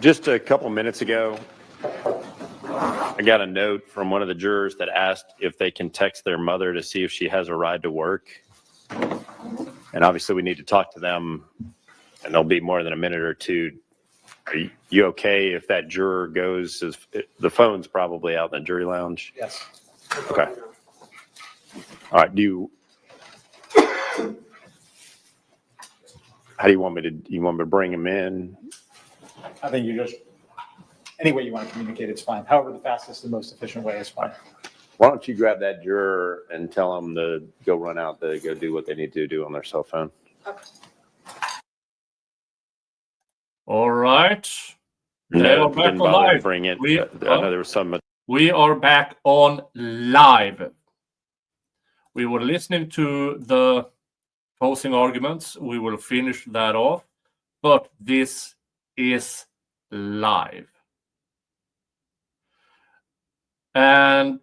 Just a couple minutes ago, I got a note from one of the jurors that asked if they can text their mother to see if she has a ride to work. And obviously we need to talk to them, and there'll be more than a minute or two. Are you okay if that juror goes? The phone's probably out in the jury lounge. Yes. Okay. All right. How do you want me to? You want me to bring him in? I think you just, any way you want to communicate, it's fine. However, the fastest and most efficient way is fine. Why don't you grab that juror and tell them to go run out to go do what they need to do on their cell phone? Okay. All right. No, didn't bother to bring it. I know there was some. We are back on live. We were listening to the closing arguments. We will finish that off, but this is live. And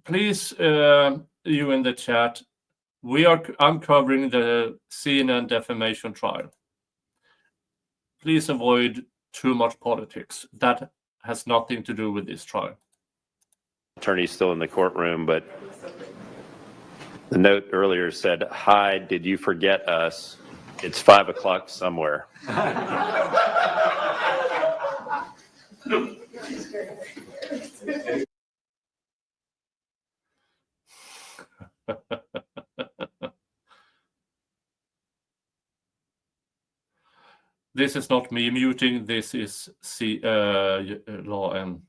please, you in the chat, I'm covering the CNN defamation trial. Please avoid too much politics. That has nothing to do with this trial. Attorney's still in the courtroom, but the note earlier said, "Hi, did you forget us? It's 5 o'clock somewhere." This is not me muting. This is law and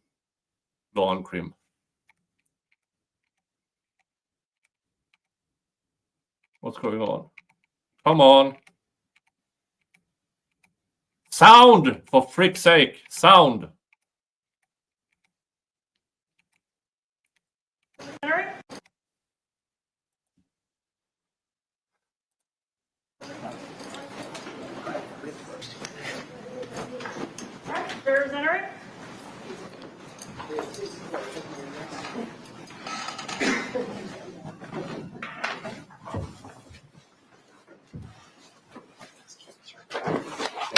crim. What's going on? Come on. Sound, for frick's sake. Sound.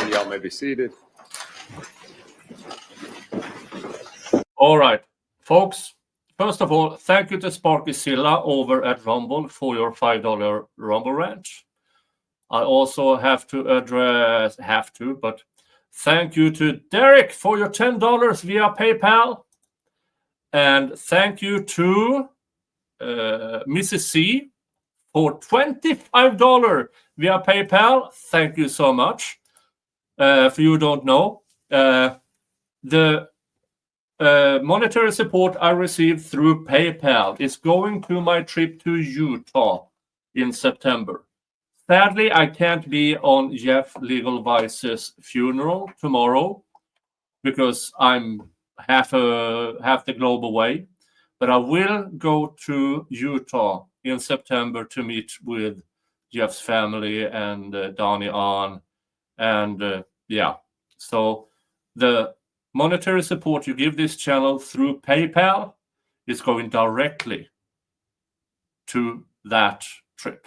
And y'all may be seated. All right, folks. First of all, thank you to Sparkyzilla over at Rumble for your $5 Rumble Ranch. I also but thank you to Derek for your $10 via PayPal. And thank you to Mrs. C for $25 via PayPal. Thank you so much. If you don't know, the monetary support I received through PayPal is going to my trip to Utah in September. Sadly, I can't be on Jeff Legal Vice's funeral tomorrow because I'm half the globe away. But I will go to Utah in September to meet with Jeff's family and Donnie on. And so the monetary support you give this channel through PayPal is going directly to that trip.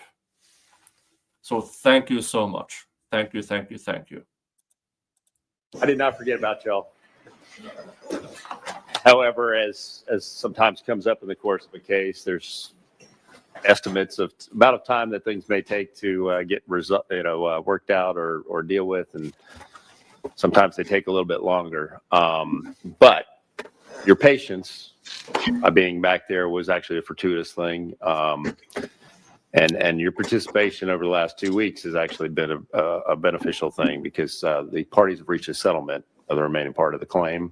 So thank you so much. Thank you, thank you, thank you. I did not forget about y'all. However, as sometimes comes up in the course of a case, there's estimates of amount of time that things may take to get worked out or deal with, and sometimes they take a little bit longer. But your patience being back there was actually a fortuitous thing. And your participation over the last 2 weeks has actually been a beneficial thing because the parties have reached a settlement of the remaining part of the claim.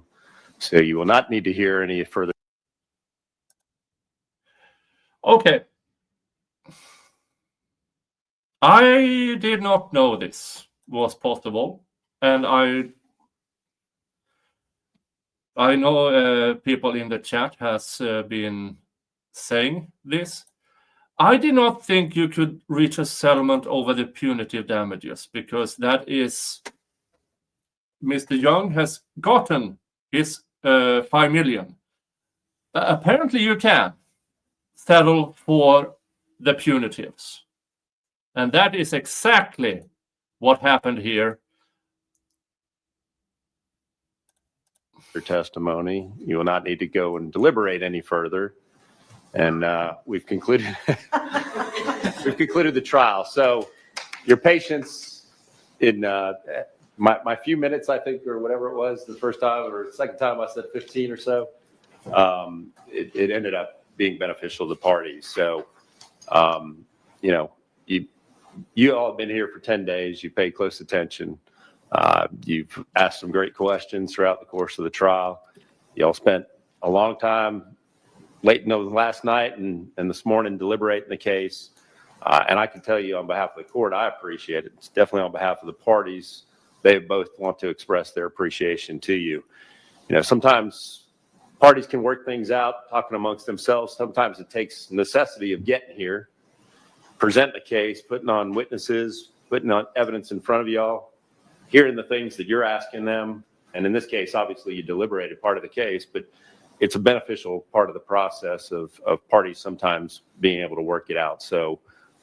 So you will not need to hear any further. Okay. I did not know this was possible. And I know people in the chat has been saying this. I did not think you could reach a settlement over the punitive damages because that is Mr. Young has gotten his $5 million. Apparently you can settle for the punitives. And that is exactly what happened here. your testimony. You will not need to go and deliberate any further. And we've concluded the trial. So your patience in my few minutes, I think, or whatever it was, the first time or second time I said 15 or so, it ended up being beneficial to the parties. So, you know, you all have been here for 10 days. You paid close attention. You've asked some great questions throughout the course of the trial. You all spent a long time late last night and this morning deliberating the case. And I can tell you on behalf of the court, I appreciate it. It's definitely on behalf of the parties. They both want to express their appreciation to you. You know, sometimes parties can work things out, talking amongst themselves. Sometimes it takes necessity of getting here, present the case, putting on witnesses, putting on evidence in front of y'all, hearing the things that you're asking them. And in this case, obviously you deliberated part of the case, but it's a beneficial part of the process of parties sometimes being able to work it out. So,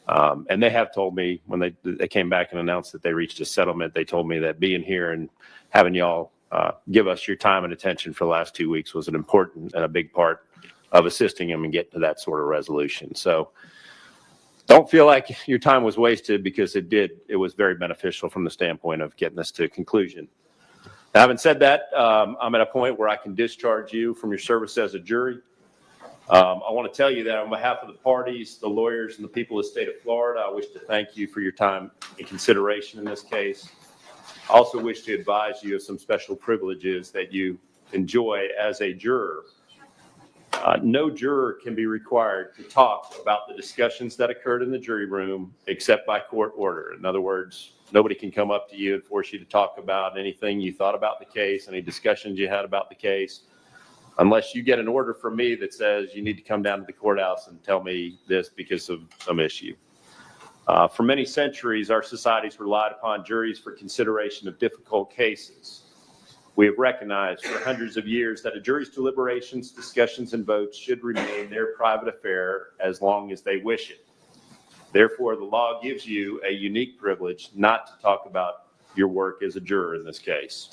and they have told me when they came back and announced that they reached a settlement, they told me that being here and having y'all give us your time and attention for the last 2 weeks was an important and a big part of assisting them and getting to that sort of resolution. So don't feel like your time was wasted, because it was very beneficial from the standpoint of getting us to a conclusion. Now, having said that, I'm at a point where I can discharge you from your service as a jury. I want to tell you that on behalf of the parties, the lawyers, and the people of the state of Florida, I wish to thank you for your time and consideration in this case. I also wish to advise you of some special privileges that you enjoy as a juror. No juror can be required to talk about the discussions that occurred in the jury room except by court order. In other words, nobody can come up to you and force you to talk about anything you thought about the case, any discussions you had about the case, unless you get an order from me that says you need to come down to the courthouse and tell me this because of some issue. For many centuries, our societies relied upon juries for consideration of difficult cases. We have recognized for hundreds of years that a jury's deliberations, discussions, and votes should remain their private affair as long as they wish it. Therefore, the law gives you a unique privilege not to talk about your work as a juror in this case.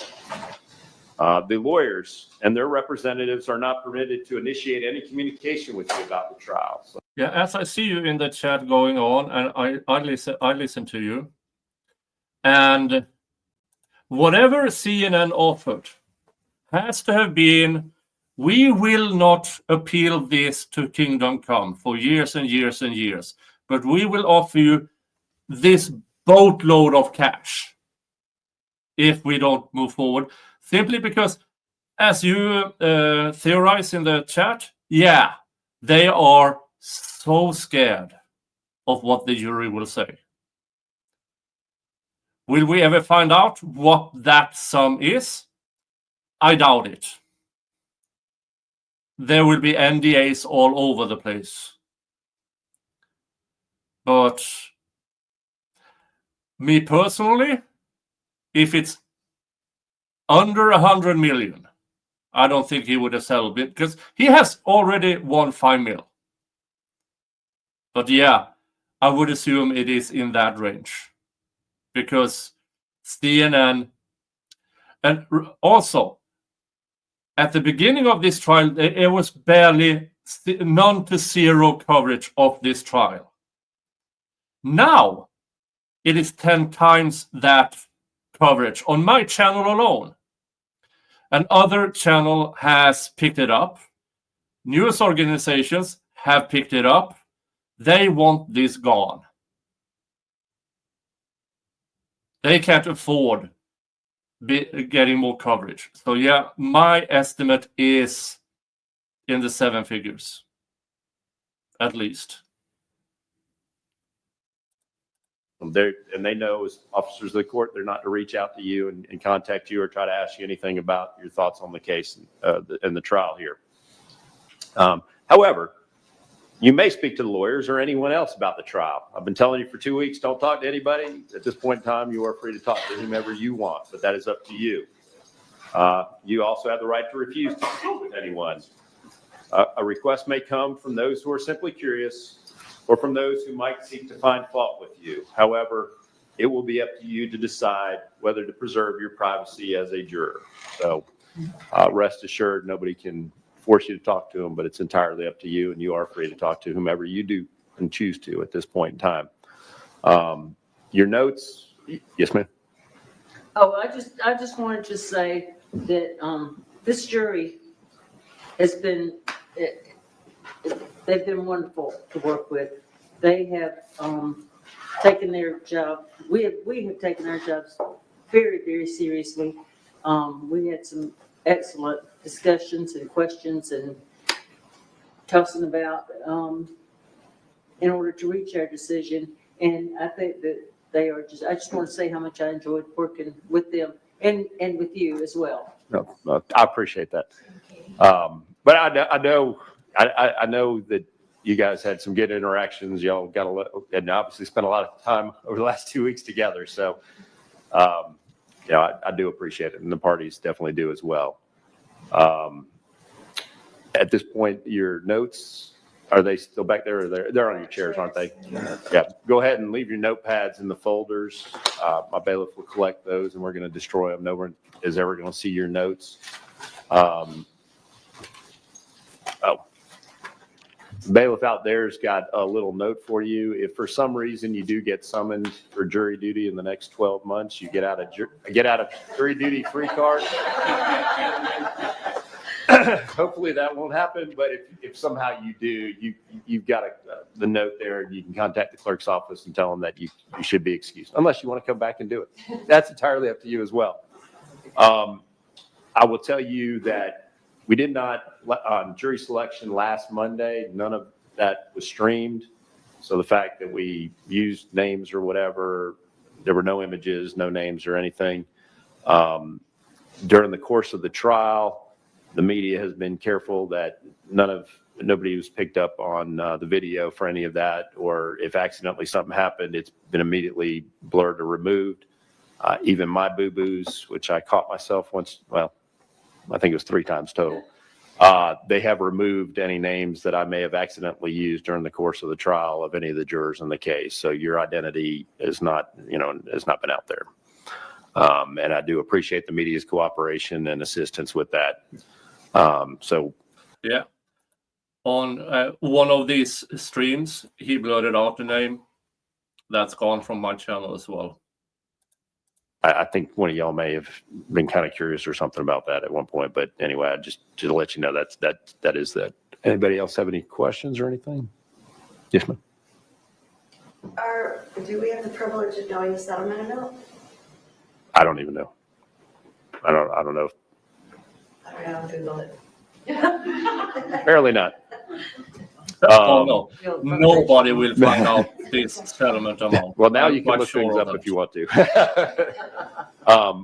The lawyers and their representatives are not permitted to initiate any communication with you about the trial. So, Yeah, as I see you in the chat going on, and I listen to you, and whatever CNN offered has to have been, we will not appeal this to Kingdom Come for years and years and years, but we will offer you this boatload of cash if we don't move forward. Simply because, as you theorize in the chat, yeah, they are so scared of what the jury will say. Will we ever find out what that sum is? I doubt it. There will be NDAs all over the place. But me personally, if it's under 100 million, I don't think he would have settled it, because he has already won 5 mil. But yeah, I would assume it is in that range, because CNN, and also at the beginning of this trial, it was barely none to zero coverage of this trial. Now it is 10 times that coverage on my channel alone. Another channel has picked it up. News organizations have picked it up. They want this gone. They can't afford getting more coverage. So yeah, my estimate is in the 7 figures, at least. They know, as officers of the court, they're not to reach out to you and contact you or try to ask you anything about your thoughts on the case and the trial here. However, you may speak to the lawyers or anyone else about the trial. I've been telling you for 2 weeks, don't talk to anybody. At this point in time, you are free to talk to whomever you want, but that is up to you. You also have the right to refuse to speak with anyone. A request may come from those who are simply curious, or from those who might seek to find fault with you. However, it will be up to you to decide whether to preserve your privacy as a juror. So Rest assured, nobody can force you to talk to them, but it's entirely up to you, and you are free to talk to whomever you do and choose to at this point in time. Your notes, yes, ma'am. Oh, I just wanted to say that this jury has been, they've been wonderful to work with. They have taken their job, we have taken our jobs very, very seriously. We had some excellent discussions and questions and tossing about in order to reach our decision. And I think that they are just, I just want to say how much I enjoyed working with them and with you as well. No, I appreciate that. But I know that you guys had some good interactions. Y'all got and obviously spent a lot of time over the last 2 weeks together. So, I do appreciate it, and the parties definitely do as well. At this point, your notes, are they still back there? Or they're on your chairs, aren't they? Yeah. Go ahead and leave your notepads in the folders. My bailiff will collect those, and we're going to destroy them. No one is ever going to see your notes. Bailiff out there's got a little note for you. If for some reason you do get summoned for jury duty in the next 12 months, you get out of jury duty free card. Hopefully that won't happen, but if somehow you do, you've got the note there, and you can contact the clerk's office and tell them that you should be excused, unless you want to come back and do it. That's entirely up to you as well. I will tell you that we did not, on jury selection last Monday, none of that was streamed. So the fact that we used names or whatever, there were no images, no names or anything. During the course of the trial, the media has been careful that nobody was picked up on the video for any of that, or if accidentally something happened, it's been immediately blurred or removed. Even my boo-boos, which I caught myself once, well, I think it was 3 times total. They have removed any names that I may have accidentally used during the course of the trial of any of the jurors in the case. So your identity is not, has not been out there. And I do appreciate the media's cooperation and assistance with that. Yeah. On one of these streams, he blurted out the name. That's gone from my channel as well. I think one of y'all may have been kind of curious or something about that at one point, but anyway, I just to let you know that is that. Anybody else have any questions or anything? Yes, ma'am. Do we have the privilege of knowing the settlement amount? I don't even know. I don't know. I don't know, Google it. Apparently not. Oh no, nobody will find out this settlement amount. Well, now I'm you can quite look sure things of up that. if you want to.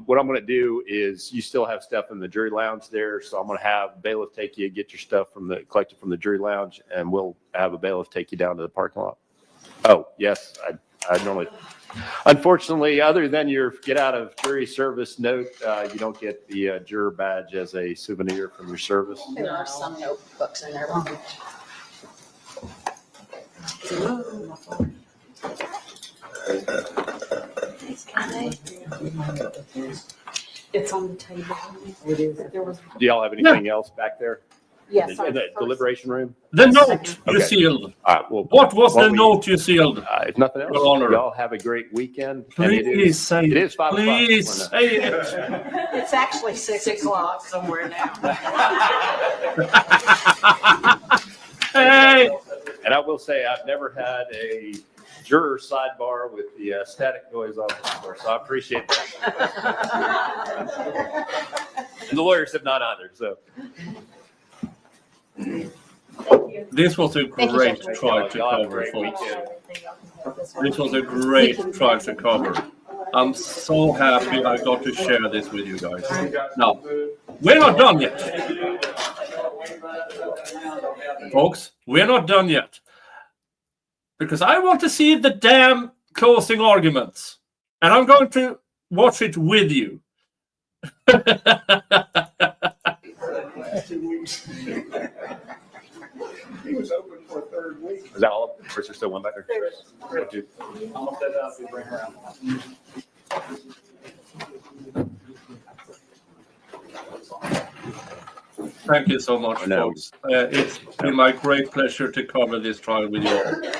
What I'm going to do is you still have stuff in the jury lounge there, so I'm going to have bailiff take you, get your stuff collected from the jury lounge, and we'll have a bailiff take you down to the parking lot. Oh, yes, I normally. Unfortunately, other than your get out of jury service note, you don't get the juror badge as a souvenir from your service. There are some notebooks in there. It's on the table. There was, Do y'all have anything else back there? yes. In the deliberation room? The note you Okay. sealed. All right, well, What was why the don't we- note you sealed? If nothing else, Your Honor. y'all have a great weekend. And Please say it is 5 o'clock. Please say it. It's actually 6 o'clock somewhere now. Hey. And I will say, I've never had a juror sidebar with the static noise on before, so I appreciate that. And the lawyers have not either, so. This was a Thank you, great gentlemen. try to Y'all have a cover, great folks. weekend. This was a great try to cover. I'm so happy I got to share this with you guys. Now, we're not done yet. Folks, we're not done yet. Because I want to see the damn closing arguments. And I'm going to watch it with you. He was open for a 3rd week. Is that all? Or is there still one back there? I'll look that up and bring her out. Thank you so much, No. folks. It's been my great pleasure to cover this trial with you all.